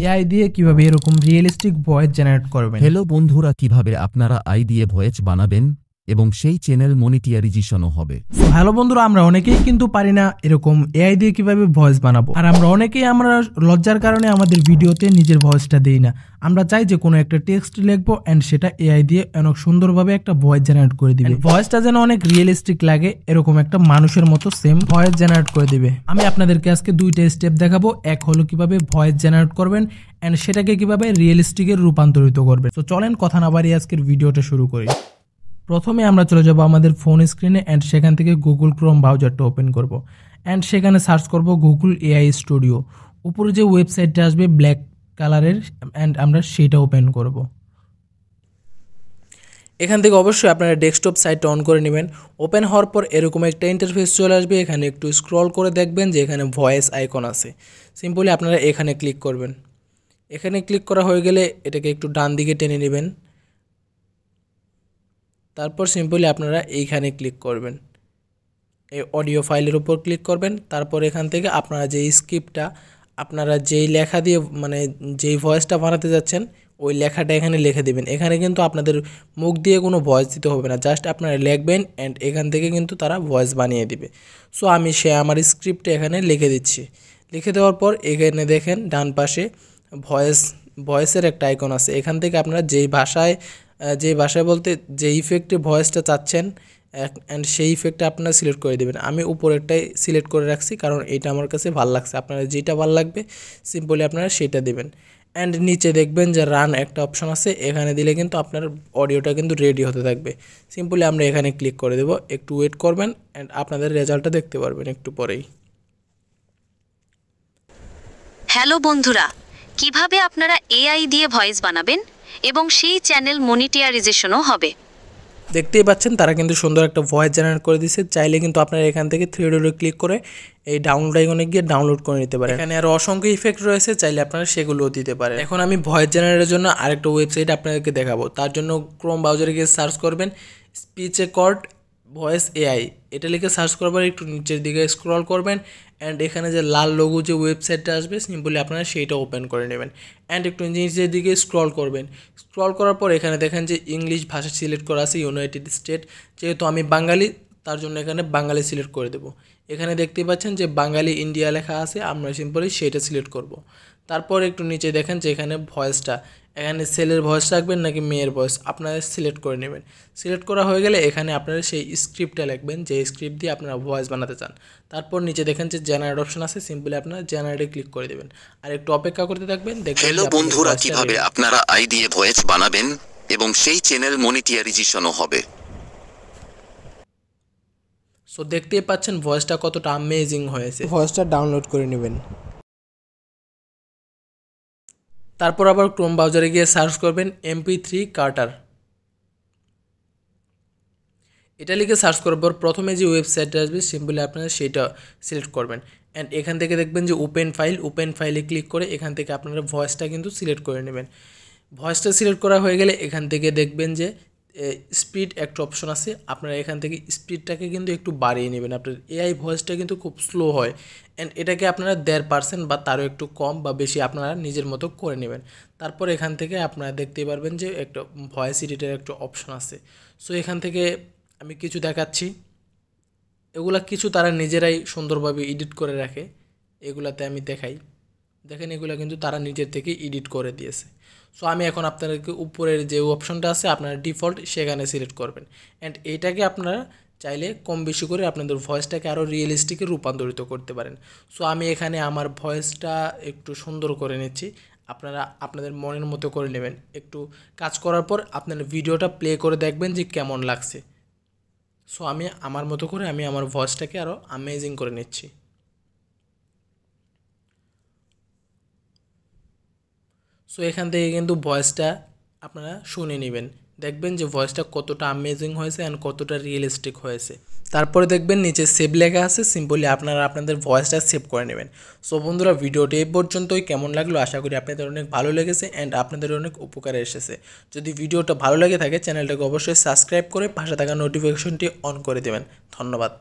AI দিয়ে কিভাবে এরকম রিয়েলিস্টিক ভয়েস জেনারেট করবেন। হ্যালো বন্ধুরা, কিভাবে আপনারা আই দিয়ে ভয়েস বানাবেন এবং সেই চ্যানেল মনিটাইজেশনও হবে। হ্যালো বন্ধুরা, আমরা অনেকেই কিন্তু পারি না এরকম এআই দিয়ে কিভাবে ভয়েস বানাবো। আর আমরা অনেকেই লজ্জার কারণে আমাদের ভিডিওতে নিজের ভয়েসটা দেই না। আমরা চাই যে কোনো একটা টেক্সট লিখবো এন্ড সেটা এআই দিয়ে অনেক সুন্দরভাবে একটা ভয়েস জেনারেট করে দিবে। ভয়েসটা যেন অনেক রিয়েলিস্টিক লাগে, এরকম একটা মানুষের মতো সেম ভয়েস জেনারেট করে দিবে। আমি আপনাদেরকে আজকে দুইটা স্টেপ দেখাবো। এক হলো কিভাবে ভয়েস জেনারেট করবেন এন্ড সেটাকে কিভাবে রিয়েলিস্টিকের রূপান্তরিত করবেন। তো চলেন কথা না বাড়িয়ে আজকের ভিডিওটা শুরু করি। প্রথমে আমরা চলে যাব আমাদের ফোন স্ক্রিনে এন্ড সেখান থেকে গুগল ক্রোম ব্রাউজারটা ওপেন করব এন্ড সেখানে সার্চ করব গুগল এআই স্টুডিও। উপরে যে ওয়েবসাইটটা আসবে ব্ল্যাক কালারের এন্ড আমরা সেটা ওপেন করব। এখান থেকে অবশ্যই আপনারা ডেস্কটপ সাইটটা অন করে নেবেন। ওপেন হওয়ার পর এরকম একটা ইন্টারফেস চলে আসবে। এখানে একটু স্ক্রল করে দেখবেন যে এখানে ভয়েস আইকন আছে। সিম্পলি আপনারা এখানে ক্লিক করবেন। এখানে ক্লিক করা হয়ে গেলে এটাকে একটু ডান দিকে টেনে নেবেন। তারপর সিম্পলি আপনারা এইখানে ক্লিক করবেন, এই অডিও ফাইলের উপর ক্লিক করবেন। তারপর এখান থেকে আপনারা যেই স্ক্রিপ্টটা আপনারা যেই লেখা দিয়ে যেই ভয়েসটা বানাতে যাচ্ছেন ওই লেখাটা এখানে লিখে দেবেন। এখানে কিন্তু আপনাদের মুখ দিয়ে কোনো ভয়েস দিতে হবে না, জাস্ট আপনারা লিখবেন অ্যান্ড এখান থেকে কিন্তু তারা ভয়েস বানিয়ে দিবে। সো আমি আমার স্ক্রিপ্টটা এখানে লিখে দিচ্ছি। লিখে দেওয়ার পর এখানে দেখেন ডান পাশে ভয়েসের একটা আইকন আছে। এখান থেকে আপনারা যেই ভাষায় বলতে যে ইফেক্টে ভয়েসটা চাচ্ছেন অ্যান্ড সেই ইফেক্টটা আপনারা সিলেক্ট করে দেবেন। আমি উপরেরটাই সিলেক্ট করে রাখছি কারণ এটা আমার কাছে ভালো লাগছে। আপনারা যেটা ভালো লাগবে সিম্পলি আপনারা সেটা দেবেন। অ্যান্ড নিচে দেখবেন যে রান একটা অপশন আছে, এখানে দিলে কিন্তু আপনার অডিওটা কিন্তু রেডি হতে থাকবে। সিম্পলি আমরা এখানে ক্লিক করে দেব, একটু ওয়েট করবেন অ্যান্ড আপনাদের রেজাল্টটা দেখতে পারবেন একটু পরেই। হ্যালো বন্ধুরা, কিভাবে আপনারা এআই দিয়ে ভয়েস বানাবেন এবং সেই চ্যানেল মনিটাইজেশনও হবে। দেখতেই পাচ্ছেন তারা কিন্তু সুন্দর একটা ভয়েস জেনারেট করে দিচ্ছে। চাইলে কিন্তু আপনারা এখান থেকে থ্রি ডটে ক্লিক করে এই ডাউনলোড আইকনে গিয়ে ডাউনলোড করে নিতে পারেন। এখানে আরও অসংখ্য ইফেক্ট রয়েছে, চাইলে আপনারা সেগুলোও দিতে পারেন। এখন আমি ভয়েস জেনারেটের জন্য আরেকটা ওয়েবসাইট আপনাদেরকে দেখাবো। তার জন্য ক্রোম ব্রাউজারে গিয়ে সার্চ করবেন স্পিচ রেকর্ড ভয়েস এআই। এটা লিখে সার্চ করবার একটু নিচের দিকে স্ক্রল করবেন অ্যান্ড এখানে যে লাল লোগো যে ওয়েবসাইটটা আসবে সিম্পলি আপনারা সেইটা ওপেন করে নেবেন অ্যান্ড একটু নিচের দিকে স্ক্রল করবেন। স্ক্রল করার পর এখানে দেখেন যে ইংলিশ ভাষা সিলেক্ট করা আছে, ইউনাইটেড স্টেট। যেহেতু আমি বাঙালি তার জন্য এখানে বাঙালি সিলেক্ট করে দেবো। এখানে দেখতেই পাচ্ছেন যে বাঙালি ইন্ডিয়া লেখা আছে, আমরা সিম্পলি সেইটা সিলেক্ট করব। তারপর একটু নিচে দেখেন যে এখানে ভয়েসটা, এখানে ছেলের ভয়েস রাখবেন নাকি মেয়ের ভয়েস আপনারা সিলেক্ট করে নেবেন। সিলেক্ট করা হয়ে গেলে এখানে আপনারা সেই স্ক্রিপ্টটা লিখবেন যে স্ক্রিপ্ট দিয়ে আপনারা ভয়েস বানাতে চান। তারপর নিচে দেখেন যে জেনারেট অপশন আছে, সিম্পলি আপনারা জেনারেটে ক্লিক করে দেবেন আর একটু অপেক্ষা করতে থাকবেন। দেখবেন হ্যালো বন্ধুরা, কিভাবে আপনারা আই দিয়ে ভয়েস বানাবেন এবং সেই চ্যানেল মনিটাইজেশনও হবে। সো দেখতেই পাচ্ছেন ভয়েসটা কতটা অ্যামেজিং হয়েছে। ভয়েসটা ডাউনলোড করে নেবেন। তারপর আবার ক্রোম ব্রাউজারে গিয়ে সার্চ করবেন MP3 কার্টার। এটা লিখে সার্চ করার পর প্রথমে যে ওয়েবসাইটটা আসবে সিম্পলি আপনারা সেটা সিলেক্ট করবেন অ্যান্ড এখান থেকে দেখবেন যে ওপেন ফাইলে ক্লিক করে এখান থেকে আপনারা ভয়েসটা কিন্তু সিলেক্ট করে নেবেন। ভয়েসটা সিলেক্ট করা হয়ে গেলে এখান থেকে দেখবেন যে স্পিড একটা অপশন আছে, আপনারা এখান থেকে স্পিডটাকে কিন্তু একটু বাড়িয়ে নেবেন। আপনার এআই ভয়েসটা কিন্তু খুব স্লো হয় অ্যান্ড এটাকে আপনারা 1.5% বা তারও একটু কম বা বেশি আপনারা নিজের মতো করে নেবেন। তারপর এখান থেকে আপনারা দেখতেই পারবেন যে একটা ভয়েস এডিটের একটা অপশন আছে। সো এখান থেকে আমি কিছু দেখাচ্ছি, এগুলা কিছু তারা নিজেরাই সুন্দরভাবে এডিট করে রাখে, এগুলাতে আমি দেখাই। দেখেন এগুলো কিন্তু তারা নিজের থেকে এডিট করে দিয়েছে। সো আমি এখন আপনাদেরকে উপরের যে অপশনটা আছে আপনারা ডিফল্ট সেখানে সিলেক্ট করবেন অ্যান্ড এইটাকে আপনারা চাইলে কম বেশি করে আপনাদের ভয়েসটাকে আরও রিয়েলিস্টিকে রূপান্তরিত করতে পারেন। সো আমি এখানে আমার ভয়েসটা একটু সুন্দর করে নিচ্ছি, আপনারা আপনাদের মনের মতো করে নেবেন। একটু কাজ করার পর আপনারা ভিডিওটা প্লে করে দেখবেন যে কেমন লাগছে। সো আমি আমার মতো করে আমি আমার ভয়েসটাকে আরও অ্যামেজিং করে নিচ্ছি। সো এখান থেকে কিন্তু ভয়েসটা আপনারা শুনে নেবেন, দেখবেন যে ভয়েসটা কতটা অ্যামেজিং হয়েছে অ্যান্ড কতটা রিয়েলিস্টিক হয়েছে। তারপরে দেখবেন নিচে সেভ লেখা আছে, সিম্পলি আপনারা আপনাদের ভয়েসটা সেভ করে নেবেন। সো বন্ধুরা, ভিডিওটি এই পর্যন্তই। কেমন লাগলো আশা করি আপনাদের অনেক ভালো লেগেছে অ্যান্ড আপনাদের অনেক উপকারে এসেছে। যদি ভিডিওটা ভালো লেগে থাকে চ্যানেলটাকে অবশ্যই সাবস্ক্রাইব করে পাশে থাকা নোটিফিকেশনটি অন করে দেবেন। ধন্যবাদ।